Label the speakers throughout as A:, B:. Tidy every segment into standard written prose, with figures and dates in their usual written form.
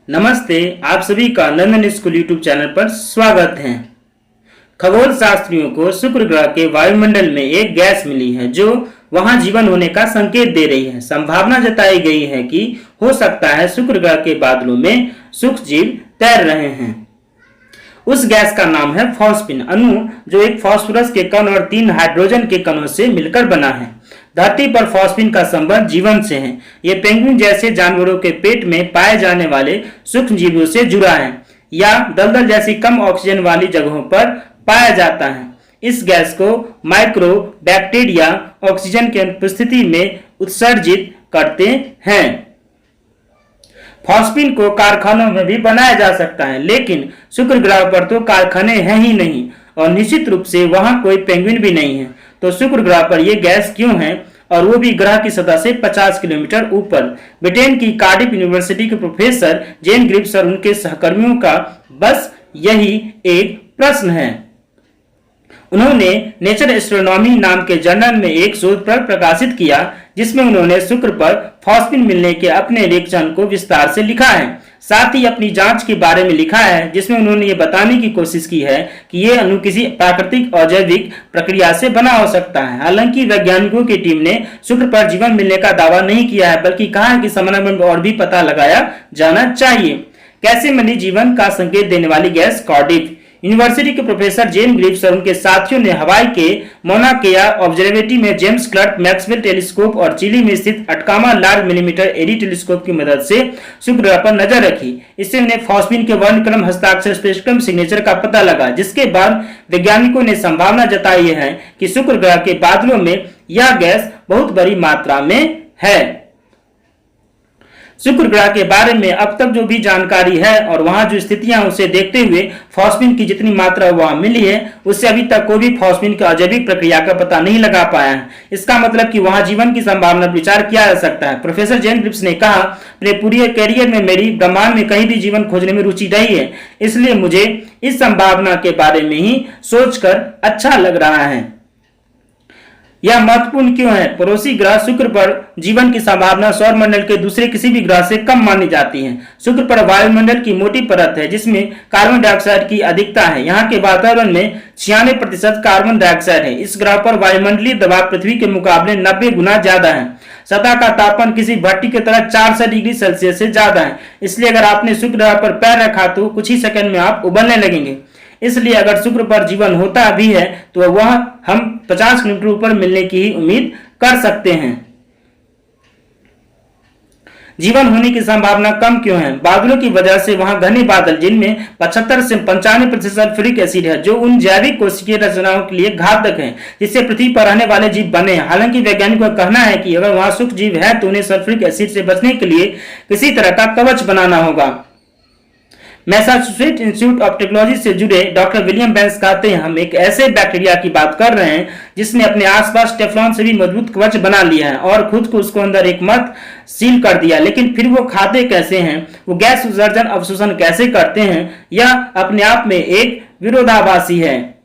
A: नमस्ते, आप सभी का नंदन स्कूल यूट्यूब चैनल पर स्वागत है। खगोल शास्त्रियों को शुक्र ग्रह के वायुमंडल में एक गैस मिली है जो वहां जीवन होने का संकेत दे रही है। संभावना जताई गई है कि हो सकता है शुक्र ग्रह के बादलों में सूक्ष्म जीव तैर रहे हैं। उस गैस का नाम है फॉस्फिन अणु, जो एक फास्फोरस के कण और 3 हाइड्रोजन के कणों से मिलकर बना है। धरती पर फॉस्फिन का संबंध जीवन से है। ये पेंगुइन जैसे जानवरों के पेट में पाए जाने वाले सूक्ष्म जीवों से जुड़ा है या दलदल जैसी कम ऑक्सीजन वाली जगहों पर पाया जाता है। इस गैस को माइक्रो बैक्टीरिया ऑक्सीजन की अनुपस्थिति में उत्सर्जित करते हैं। फॉस्फिन को कारखानों में भी बनाया जा सकता है, लेकिन शुक्र ग्रह पर तो कारखाने हैं ही नहीं और निश्चित रूप से वहां कोई पेंगुइन भी नहीं है। तो शुक्र ग्रह पर यह गैस क्यों है, और वो भी ग्रह की सतह से 50 किलोमीटर ऊपर? ब्रिटेन की कार्डिफ यूनिवर्सिटी के प्रोफेसर जेन ग्रिप्स और उनके सहकर्मियों का बस यही एक प्रश्न है। उन्होंने नेचर एस्ट्रोनॉमी नाम के जर्नल में एक शोध पत्र प्रकाशित किया, जिसमें उन्होंने शुक्र पर फॉस्फिन मिलने के अपने निरीक्षण को विस्तार से लिखा है। साथ ही अपनी जांच के बारे में लिखा है, जिसमें उन्होंने ये बताने की कोशिश की है कि ये अणु किसी प्राकृतिक और जैविक प्रक्रिया से बना हो सकता है। हालांकि वैज्ञानिकों की टीम ने शुक्र पर जीवन मिलने का दावा नहीं किया है, बल्कि कहा है कि समन्वय में और भी पता लगाया जाना चाहिए। कैसे मिली जीवन का संकेत देने वाली गैस? कार्डिफ यूनिवर्सिटी के प्रोफेसर जेन ग्रिप्स और उनके साथियों ने हवाई के मोना केआ ऑब्जर्वेटरी में जेम्स क्लर्क मैक्सवेल टेलीस्कोप और चिली में स्थित Atacama Large Millimeter Array Telescope की मदद से शुक्र ग्रह पर नजर रखी। इससे उन्हें फॉस्फिन के वर्णक्रम हस्ताक्षर स्पेक्ट्रम सिग्नेचर का पता लगा, जिसके बाद वैज्ञानिकों ने संभावना जताई है कि शुक्र ग्रह के बादलों में यह गैस बहुत बड़ी मात्रा में है। शुक्र ग्रह के बारे में अब तक जो भी जानकारी है और वहां जो स्थितियां, उसे देखते हुए फॉस्फिन की जितनी मात्रा वहां मिली है, उससे अभी तक कोई भी फॉस्फिन की अजैविक प्रक्रिया का पता नहीं लगा पाया है। इसका मतलब कि वहां जीवन की संभावना पर विचार किया जा सकता है। प्रोफेसर जेन ग्रिप्स ने कहा, अपने पूरे कैरियर में मेरी ब्रह्मांड में कहीं भी जीवन खोजने में रुचि रही है, इसलिए मुझे इस संभावना के बारे में ही सोचकर अच्छा लग रहा है। यह महत्वपूर्ण क्यों है? पड़ोसी ग्रह शुक्र पर जीवन की संभावना सौर मंडल के दूसरे किसी भी ग्रह से कम मानी जाती है। शुक्र पर वायुमंडल की मोटी परत है, जिसमें कार्बन डाइऑक्साइड की अधिकता है। यहाँ के वातावरण में 96% कार्बन डाइऑक्साइड है। इस ग्रह पर वायुमंडलीय दबाव पृथ्वी के मुकाबले 90 गुना ज्यादा है। सतह का तापमान किसी भट्टी की तरह 400 डिग्री सेल्सियस से ज्यादा है। इसलिए अगर आपने शुक्र ग्रह पर पैर रखा तो कुछ ही सेकंड में आप उबलने लगेंगे। इसलिए अगर शुक्र पर जीवन होता भी है तो वह हम 50 किलोमीटर ऊपर मिलने की ही उम्मीद कर सकते हैं। जीवन होने की संभावना कम क्यों है? बादलों की वजह से वहां घने बादल, जिनमें 75 से 95% सल्फ्यूरिक एसिड है, जो उन जैविक कोशिकीय रचनाओं के लिए घातक है जिससे पृथ्वी पर रहने वाले जीव बने हैं। हालांकि वैज्ञानिकों का कहना है कि अगर वहां सूक्ष्म जीव है तो उन्हें सल्फ्यूरिक एसिड से बचने के लिए किसी तरह का कवच बनाना होगा। मैसाचुसेट्स इंस्टीट्यूट ऑफ टेक्नोलॉजी से जुड़े डॉक्टर विलियम बेंस कहते हैं, हम एक ऐसे बैक्टीरिया की बात कर रहे हैं जिसने अपने आसपास टेफ्लॉन से भी मजबूत कवच बना लिया है और खुद को उसको अंदर एक मत सील कर दिया। लेकिन फिर वो खाते कैसे हैं, वो गैस उत्सर्जन अवशोषण कैसे करते हैं, यह अपने आप में एक विरोधाभासी है।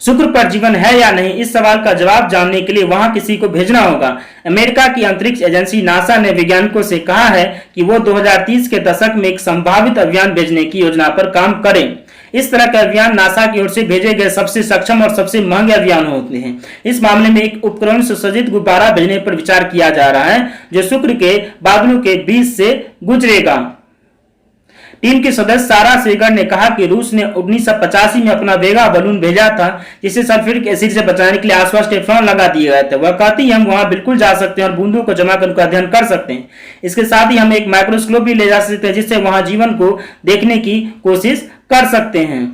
A: शुक्र पर जीवन है या नहीं, इस सवाल का जवाब जानने के लिए वहां किसी को भेजना होगा। अमेरिका की अंतरिक्ष एजेंसी नासा ने वैज्ञानिकों से कहा है कि वो 2030 के दशक में एक संभावित अभियान भेजने की योजना पर काम करें। इस तरह के अभियान नासा की ओर से भेजे गए सबसे सक्षम और सबसे महंगे अभियान होते हैं। इस मामले में एक उपकरण से सज्जित गुब्बारा भेजने पर विचार किया जा रहा है, जो शुक्र के बादलों के बीच से गुजरेगा। टीम के सदस्य सारा सेगर ने कहा कि रूस ने 1985 में अपना वेगा बलून भेजा था, जिसे सल्फ्यूरिक एसिड से बचाने के लिए आसपास टेफ्लॉन लगा दिए गए थे। वह कहती है, हम वहां बिल्कुल जा सकते हैं और बूंदों को जमा कर उनका अध्ययन कर सकते हैं। इसके साथ ही हम एक माइक्रोस्कोप भी ले जा सकते हैं, जिससे वहां जीवन को देखने की कोशिश कर सकते हैं।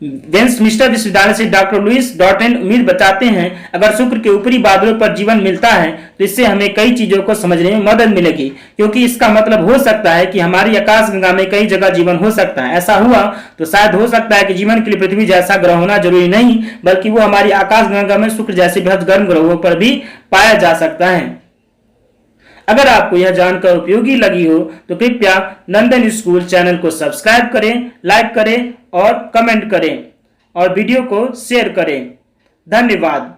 A: वेस्टमिंस्टर विश्वविद्यालय से डॉक्टर लुइस डॉर्टन उम्मीद बताते हैं, अगर शुक्र के ऊपरी बादलों पर जीवन मिलता है तो इससे हमें कई चीजों को समझने में मदद मिलेगी, क्योंकि इसका मतलब हो सकता है कि हमारी आकाशगंगा में कई जगह जीवन हो सकता है। ऐसा हुआ तो शायद हो सकता है कि जीवन के लिए पृथ्वी जैसा ग्रह होना जरूरी नहीं, बल्कि वो हमारी आकाशगंगा में शुक्र जैसे बेहद गर्म ग्रहों पर भी पाया जा सकता है। अगर आपको यह जानकर उपयोगी लगी हो तो कृपया नंदन स्कूल चैनल को सब्सक्राइब करें, लाइक करें और कमेंट करें और वीडियो को शेयर करें। धन्यवाद।